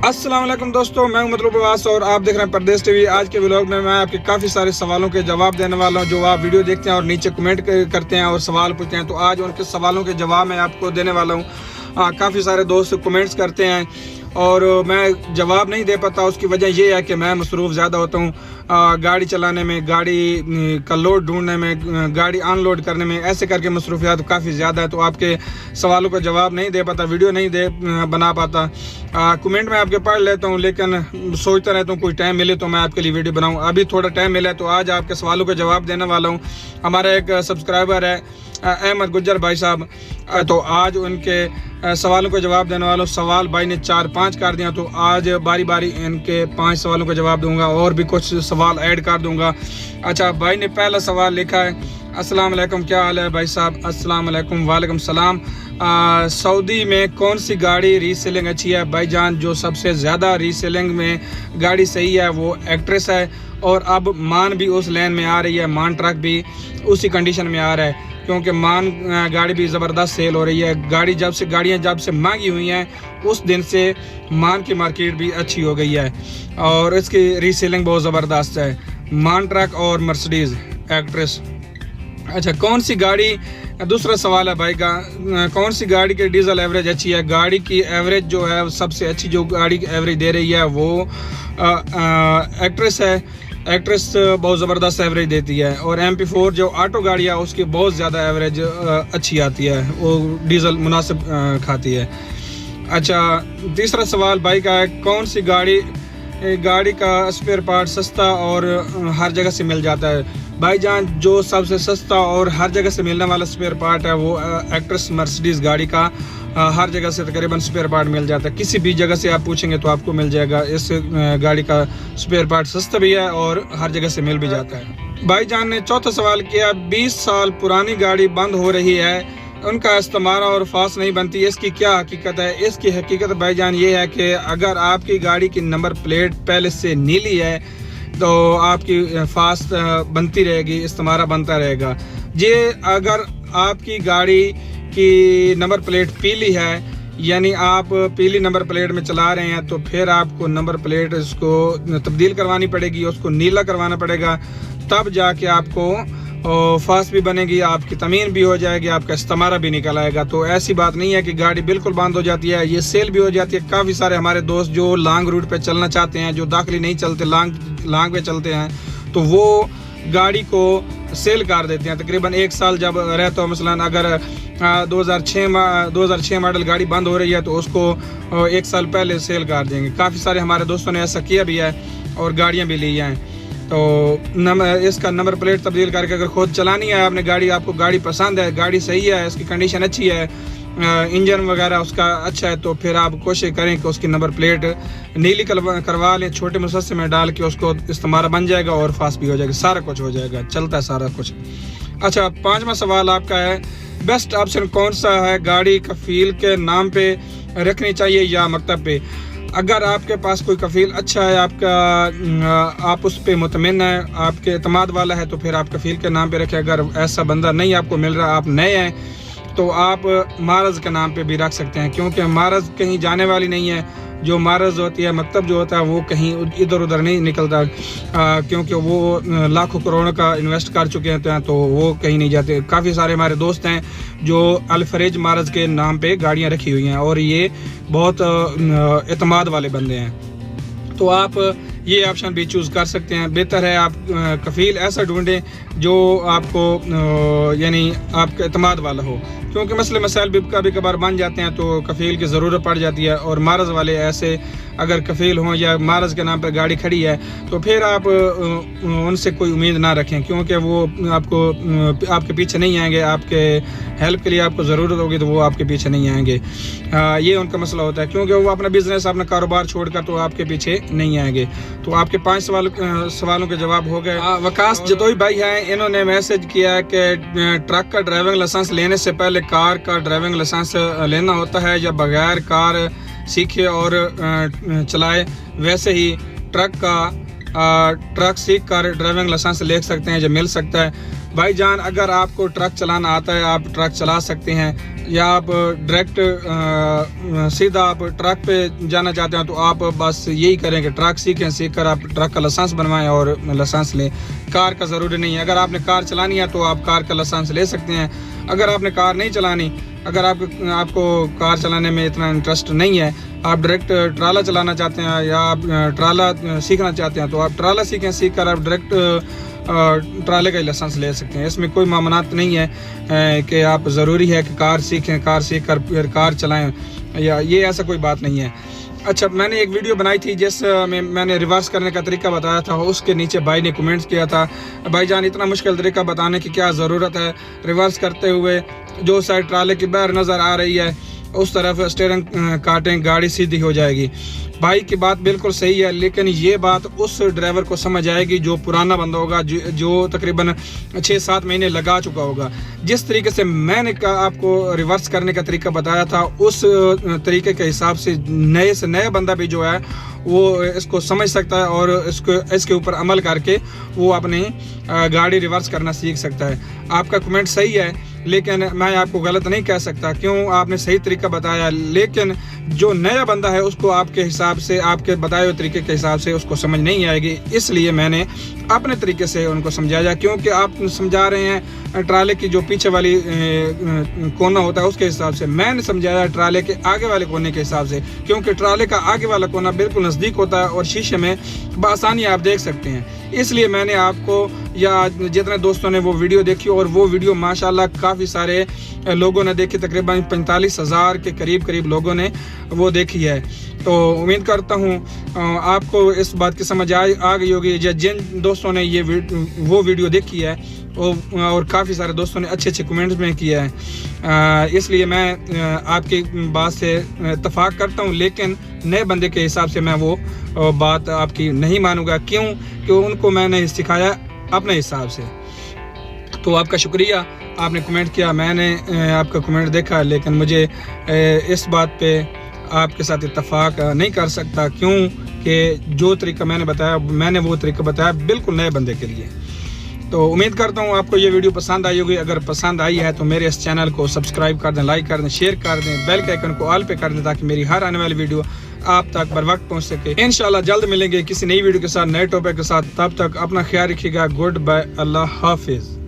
अस्सलाम वालेकुम दोस्तों, मैं मतलब प्रवास और आप देख रहे हैं परदेश टीवी। आज के व्लॉग में मैं आपके काफ़ी सारे सवालों के जवाब देने वाला हूं, जो आप वीडियो देखते हैं और नीचे कमेंट करते हैं और सवाल पूछते हैं। तो आज उनके सवालों के जवाब मैं आपको देने वाला हूं। काफ़ी सारे दोस्त कमेंट्स करते हैं और मैं जवाब नहीं दे पाता। उसकी वजह ये है कि मैं मसरूफ़ ज़्यादा होता हूँ गाड़ी चलाने में, गाड़ी का लोड ढूंढने में, गाड़ी अनलोड करने में, ऐसे करके मसरूफियात काफ़ी ज़्यादा है। तो आपके सवालों का जवाब नहीं दे पाता, वीडियो नहीं बना पाता। कमेंट में आपके पढ़ लेता हूँ, लेकिन सोचता रहता हूँ कोई टाइम मिले तो मैं आपके लिए वीडियो बनाऊँ। अभी थोड़ा टाइम मिला है तो आज आपके सवालों का जवाब देने वाला हूँ। हमारा एक सब्सक्राइबर है अहमद गुज्जर भाई साहब, तो आज उनके सवालों का जवाब देने वाला हूँ। सवाल भाई ने 4-5 कर दिया, तो आज बारी बारी इनके 5 सवालों का जवाब दूंगा और भी कुछ सवाल ऐड कर दूंगा। अच्छा, भाई ने पहला सवाल लिखा है, अस्सलाम वालेकुम, क्या हाल है भाई साहब? अस्सलाम वालेकुम। वालेकुम सलाम। सऊदी में कौन सी गाड़ी रीसेलिंग अच्छी है? भाईजान, जो सबसे ज़्यादा रीसेलिंग में गाड़ी सही है वो एक्ट्रेस है, और अब मान भी उस लेन में आ रही है, मान ट्रक भी उसी कंडीशन में आ रहा है, क्योंकि मान गाड़ी भी ज़बरदस्त सेल हो रही है। गाड़ियाँ जब से महंगी हुई हैं उस दिन से मान की मार्केट भी अच्छी हो गई है और इसकी रीसेलिंग बहुत ज़बरदस्त है। मान ट्रक और मर्सिडीज़ एक्ट्रेस। अच्छा, कौन सी गाड़ी, दूसरा सवाल है भाई का, कौन सी गाड़ी की डीजल एवरेज अच्छी है? गाड़ी की एवरेज जो है सबसे अच्छी जो गाड़ी की एवरेज दे रही है वो एक्ट्रेस है। एक्ट्रेस बहुत ज़बरदस्त एवरेज देती है, और MP4 जो ऑटो गाड़ी है उसकी बहुत ज़्यादा एवरेज अच्छी आती है, वो डीजल मुनासिब खाती है। अच्छा, तीसरा सवाल भाई का है, कौन सी गाड़ी का स्पेयर पार्ट सस्ता और हर जगह से मिल जाता है? भाईजान, जो सबसे सस्ता और हर जगह से मिलने वाला स्पेयर पार्ट है वो एक्ट्रेस मर्सिडीज़ गाड़ी का हर जगह से तकरीबन स्पेयर पार्ट मिल जाता है। किसी भी जगह से आप पूछेंगे तो आपको मिल जाएगा। इस गाड़ी का स्पेयर पार्ट सस्ता भी है और हर जगह से मिल भी जाता है। भाईजान ने चौथा सवाल किया, 20 साल पुरानी गाड़ी बंद हो रही है, उनका इस्तेमाल और फास्ट नहीं बनती, इसकी क्या हकीकत है? इसकी हकीकत भाईजान ये है कि अगर आपकी गाड़ी की नंबर प्लेट पहले से नीली है तो आपकी फास्ट बनती रहेगी, इस्तेमाल बनता रहेगा। ये अगर आपकी गाड़ी की नंबर प्लेट पीली है, यानी आप पीली नंबर प्लेट में चला रहे हैं, तो फिर आपको नंबर प्लेट इसको तब्दील करवानी पड़ेगी, उसको नीला करवाना पड़ेगा, तब जाके आपको फास्ट भी बनेगी, आपकी तमीन भी हो जाएगी, आपका इस्तेमाल भी निकल आएगा। तो ऐसी बात नहीं है कि गाड़ी बिल्कुल बंद हो जाती है, ये सेल भी हो जाती है। काफ़ी सारे हमारे दोस्त जो लॉन्ग रूट पे चलना चाहते हैं, जो दाखिली नहीं चलते, लॉन्ग पे चलते हैं, तो वो गाड़ी को सेल कर देते हैं। तकरीबन 1 साल जब रहता हो, मसलन अगर 2006 मॉडल गाड़ी बंद हो रही है तो उसको 1 साल पहले सेल कर देंगे। काफ़ी सारे हमारे दोस्तों ने ऐसा किया भी है और गाड़ियाँ भी ली हैं। तो इसका नंबर प्लेट तब्दील करके अगर खुद चलानी है आपने गाड़ी, आपको गाड़ी पसंद है, गाड़ी सही है, इसकी कंडीशन अच्छी है, इंजन वगैरह उसका अच्छा है, तो फिर आप कोशिश करें कि उसकी नंबर प्लेट नीली करवा लें। छोटे मुसस्से में डाल के उसको इस्तेमाल बन जाएगा और फास्ट भी हो जाएगा, सारा कुछ हो जाएगा, चलता है सारा कुछ। अच्छा, 5वां सवाल आपका है, बेस्ट ऑप्शन कौन सा है? गाड़ी कफील के नाम पे रखनी चाहिए या मकतब पे? अगर आपके पास कोई कफील अच्छा है, आप उस पर मुतमिन है, आपके एतमाद वाला है, तो फिर आप कफील के नाम पे रखें। अगर ऐसा बंदा नहीं आपको मिल रहा, आप नए हैं, तो आप मारज के नाम पे भी रख सकते हैं, क्योंकि मारज कहीं जाने वाली नहीं है। जो मारज होती है, मकतब जो होता है, वो कहीं इधर उधर नहीं निकलता, क्योंकि वो लाखों करोड़ों का इन्वेस्ट कर चुके हैं, तो वो कहीं नहीं जाते। काफ़ी सारे हमारे दोस्त हैं जो अल-फरेज मारज के नाम पे गाड़ियाँ रखी हुई हैं और ये बहुत एतमाद वाले बंदे हैं। तो आप ये ऑप्शन भी चूज़ कर सकते हैं। बेहतर है आप कफील ऐसा ढूंढें जो आपको यानी आपका एतमाद वाला हो, क्योंकि मसले मसाइल भी कभी कभार बन जाते हैं तो कफील की ज़रूरत पड़ जाती है। और मारज वाले ऐसे अगर कफील हों या मारज के नाम पर गाड़ी खड़ी है तो फिर आप उनसे कोई उम्मीद ना रखें, क्योंकि वो आपके पीछे नहीं आएंगे। आपके हेल्प के लिए आपको ज़रूरत होगी तो वो आपके पीछे नहीं आएंगे। ये उनका मसला होता है, क्योंकि वो अपना बिजनेस, अपना कारोबार छोड़कर तो आपके पीछे नहीं आएंगे। तो आपके 5 सवालों के जवाब हो गए। वकास जदोई भाई हैं, इन्होंने मैसेज किया है कि ट्रक का ड्राइविंग लाइसेंस लेने से पहले कार का ड्राइविंग लाइसेंस लेना होता है या बगैर कार सीखे और चलाए? वैसे ही ट्रक सीख कर ड्राइविंग लाइसेंस ले सकते हैं, जो मिल सकता है। भाईजान अगर आपको ट्रक चलाना आता है आप ट्रक चला सकते हैं, या आप डायरेक्ट सीधा आप ट्रक पे जाना चाहते हैं तो आप बस यही करें कि ट्रक सीखें, सीख कर आप ट्रक का लाइसेंस बनवाएं और लाइसेंस लें। कार का ज़रूरी नहीं है। अगर आपने कार चलानी है तो आप कार का लाइसेंस ले सकते हैं। अगर आपने कार नहीं चलानी, अगर आपको कार चलाने में इतना इंटरेस्ट नहीं है, आप डायरेक्ट ट्राला चलाना चाहते हैं या आप ट्राला सीखना चाहते हैं तो आप ट्राला सीखें, सीख कर आप डायरेक्ट ट्राले का लाइसेंस ले सकते हैं। इसमें कोई मामलात नहीं है कि आप ज़रूरी है कि कार सीखें, कार सीख कर फिर कार चलाएं, या ये ऐसा कोई बात नहीं है। अच्छा, मैंने एक वीडियो बनाई थी जिसमें मैंने रिवर्स करने का तरीका बताया था। उसके नीचे भाई ने कमेंट्स किया था, भाईजान इतना मुश्किल तरीका बताने की क्या ज़रूरत है, रिवर्स करते हुए जो साइड ट्राले की बाहर नज़र आ रही है उस तरफ स्टीयरिंग काटें, गाड़ी सीधी हो जाएगी। भाई की बात बिल्कुल सही है, लेकिन ये बात उस ड्राइवर को समझ आएगी जो पुराना बंदा होगा, जो तकरीबन 6-7 महीने लगा चुका होगा। जिस तरीके से मैंने आपको रिवर्स करने का तरीका बताया था उस तरीके के हिसाब से नया बंदा भी जो है वो इसको समझ सकता है और इसके ऊपर अमल करके वो अपनी गाड़ी रिवर्स करना सीख सकता है। आपका कमेंट सही है, लेकिन मैं आपको गलत नहीं कह सकता, क्यों आपने सही तरीका बताया, लेकिन जो नया बंदा है उसको आपके हिसाब से, आपके बताए हुए तरीके के हिसाब से उसको समझ नहीं आएगी। इसलिए मैंने अपने तरीके से उनको समझाया, क्योंकि आप समझा रहे हैं ट्राले की जो पीछे वाली कोना होता है उसके हिसाब से, मैंने समझाया ट्राले के आगे वाले कोने के हिसाब से, क्योंकि ट्राले का आगे वाला कोना बिल्कुल नज़दीक होता है और शीशे में बआसानी आप देख सकते हैं। इसलिए मैंने आपको, या जितने दोस्तों ने वो वीडियो देखी, और वो वीडियो माशाल्लाह काफ़ी सारे लोगों ने देखी, तकरीबन 45,000 के करीब लोगों ने वो देखी है। तो उम्मीद करता हूँ आपको इस बात की समझ आ गई होगी। जिन दोस्तों ने ये वो वीडियो देखी है और काफ़ी सारे दोस्तों ने अच्छे कमेंट्स में किया है, इसलिए मैं आपकी बात से इत्तफाक करता हूँ, लेकिन नए बंदे के हिसाब से मैं वो बात आपकी नहीं मानूंगा, क्यों कि उनको मैंने सिखाया अपने हिसाब से। तो आपका शुक्रिया, आपने कमेंट किया, मैंने आपका कमेंट देखा, लेकिन मुझे इस बात पे आपके साथ इत्तफाक नहीं कर सकता, क्यों कि जो तरीका मैंने बताया, मैंने वो तरीका बताया बिल्कुल नए बंदे के लिए। तो उम्मीद करता हूँ आपको ये वीडियो पसंद आई होगी। अगर पसंद आई है तो मेरे इस चैनल को सब्सक्राइब कर दें, लाइक कर दें, शेयर कर दें, बेल के आइकन को ऑल पे कर दें, ताकि मेरी हर आने वाली वीडियो आप तक बर वक्त पहुँच सके। इंशाल्लाह जल्द मिलेंगे किसी नई वीडियो के साथ, नए टॉपिक के साथ। तब तक अपना ख्याल रखिएगा। गुड बाय, अल्लाह हाफिज़।